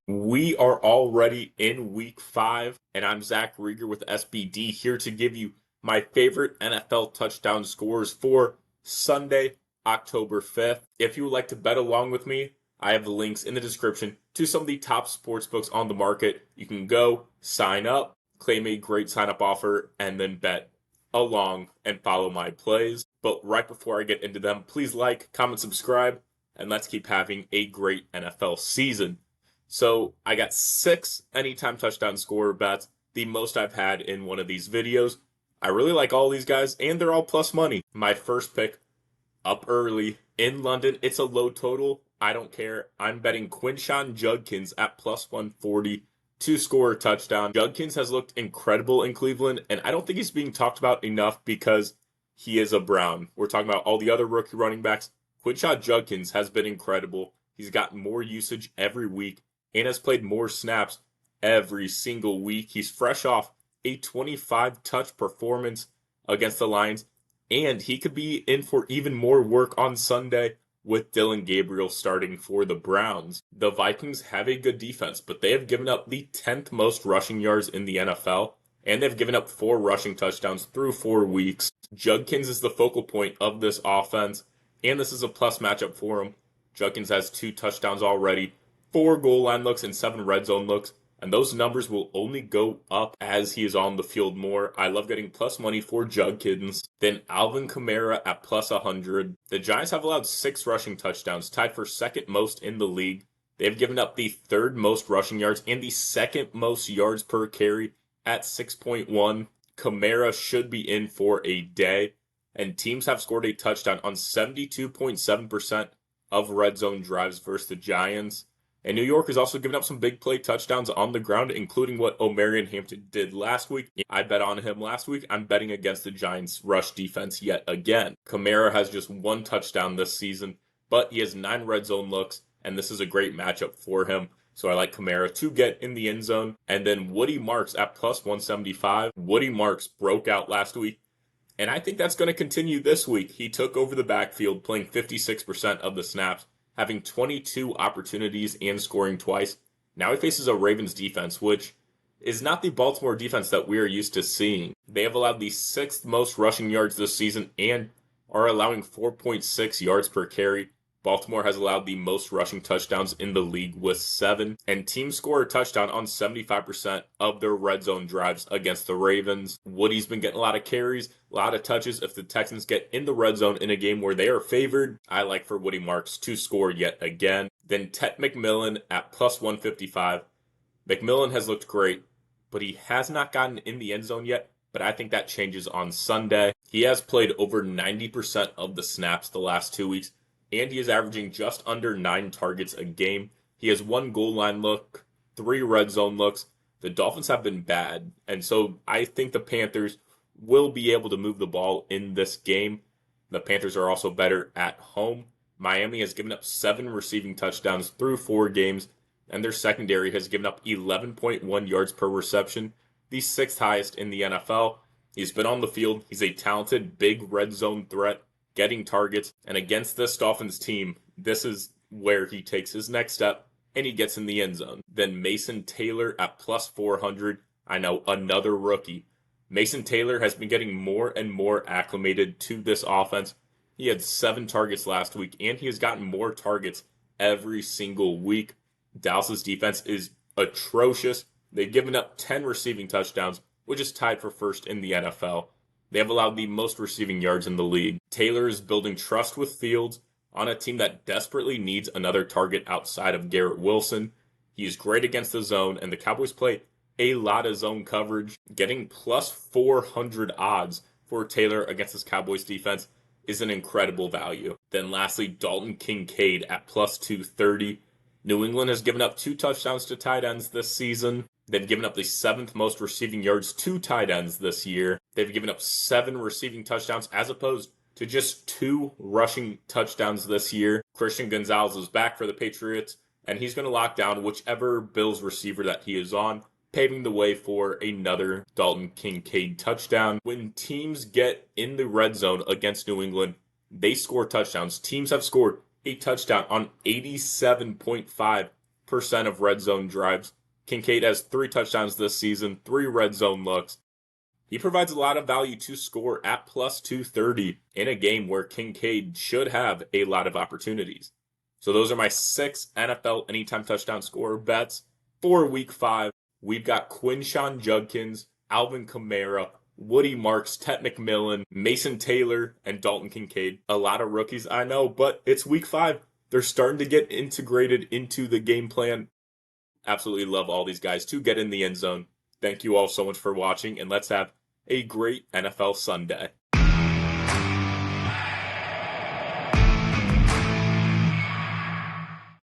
We are already in week 5, and I'm Zach Reger with SBD here to give you my favorite NFL touchdown scores for Sunday, October 5th. If you would like to bet along with me, I have the links in the description to some of the top sports books on the market. You can go, sign up, claim a great sign up offer, and then bet along and follow my plays. But right before I get into them, please like, comment, subscribe, and let's keep having a great NFL season. So I got 6 anytime touchdown scorer bets, the most I've had in one of these videos. I really like all these guys, and they're all plus money. My first pick, up early in London. It's a low total. I don't care. I'm betting Quinshon Judkins at plus 140 to score a touchdown. Judkins has looked incredible in Cleveland, and I don't think he's being talked about enough because he is a Brown. We're talking about all the other rookie running backs. Quinshon Judkins has been incredible. He's gotten more usage every week and has played more snaps every single week. He's fresh off a 25 touch performance against the Lions, and he could be in for even more work on Sunday with Dillon Gabriel starting for the Browns. The Vikings have a good defense, but they have given up the 10th most rushing yards in the NFL, and they've given up 4 rushing touchdowns through 4 weeks. Judkins is the focal point of this offense, and this is a plus matchup for him. Judkins has 2 touchdowns already, 4 goal line looks, and 7 red zone looks. And those numbers will only go up as he is on the field more. I love getting plus money for Judkins. Then Alvin Kamara at plus 100. The Giants have allowed 6 rushing touchdowns, tied for second most in the league. They've given up the 3rd most rushing yards and the 2nd most yards per carry at 6.1. Kamara should be in for a day. And teams have scored a touchdown on 72.7% of red zone drives versus the Giants. And New York has also given up some big play touchdowns on the ground, including what Omarion Hampton did last week. I bet on him last week. I'm betting against the Giants' rush defense yet again. Kamara has just 1 touchdown this season, but he has 9 red zone looks, and this is a great matchup for him. So I like Kamara to get in the end zone. And then Woody Marks at plus 175. Woody Marks broke out last week, and I think that's going to continue this week. He took over the backfield, playing 56% of the snaps, having 22 opportunities and scoring twice. Now he faces a Ravens defense, which is not the Baltimore defense that we are used to seeing. They have allowed the 6th most rushing yards this season and are allowing 4.6 yards per carry. Baltimore has allowed the most rushing touchdowns in the league with 7, and teams score a touchdown on 75% of their red zone drives against the Ravens. Woody's been getting a lot of carries, a lot of touches. If the Texans get in the red zone in a game where they are favored, I like for Woody Marks to score yet again. Then Tet McMillan at plus 155. McMillan has looked great, but he has not gotten in the end zone yet, but I think that changes on Sunday. He has played over 90% of the snaps the last 2 weeks, and he is averaging just under 9 targets a game. He has 1 goal line look, 3 red zone looks. The Dolphins have been bad, and so I think the Panthers will be able to move the ball in this game. The Panthers are also better at home. Miami has given up 7 receiving touchdowns through 4 games, and their secondary has given up 11.1 yards per reception, the 6th highest in the NFL. He's been on the field. He's a talented, big red zone threat, getting targets, and against this Dolphins team, this is where he takes his next step, and he gets in the end zone. Then Mason Taylor at plus 400. I know, another rookie. Mason Taylor has been getting more and more acclimated to this offense. He had 7 targets last week, and he has gotten more targets every single week. Dallas's defense is atrocious. They've given up 10 receiving touchdowns, which is tied for first in the NFL. They have allowed the most receiving yards in the league. Taylor is building trust with Fields on a team that desperately needs another target outside of Garrett Wilson. He is great against the zone, and the Cowboys play a lot of zone coverage. Getting plus 400 odds for Taylor against this Cowboys defense is an incredible value. Then lastly, Dalton Kincaid at plus 230. New England has given up 2 touchdowns to tight ends this season. They've given up the 7th most receiving yards to tight ends this year. They've given up 7 receiving touchdowns as opposed to just 2 rushing touchdowns this year. Christian Gonzalez is back for the Patriots, and he's going to lock down whichever Bills receiver that he is on, paving the way for another Dalton Kincaid touchdown. When teams get in the red zone against New England, they score touchdowns. Teams have scored a touchdown on 87.5% of red zone drives. Kincaid has 3 touchdowns this season, 3 red zone looks. He provides a lot of value to score at plus 230 in a game where Kincaid should have a lot of opportunities. So those are my 6 NFL anytime touchdown scorer bets for week 5. We've got Quinshawn Judkins, Alvin Kamara, Woody Marks, Ted McMillan, Mason Taylor, and Dalton Kincaid. A lot of rookies, I know, but it's week 5. They're starting to get integrated into the game plan. Absolutely love all these guys to get in the end zone. Thank you all so much for watching, and let's have a great NFL Sunday.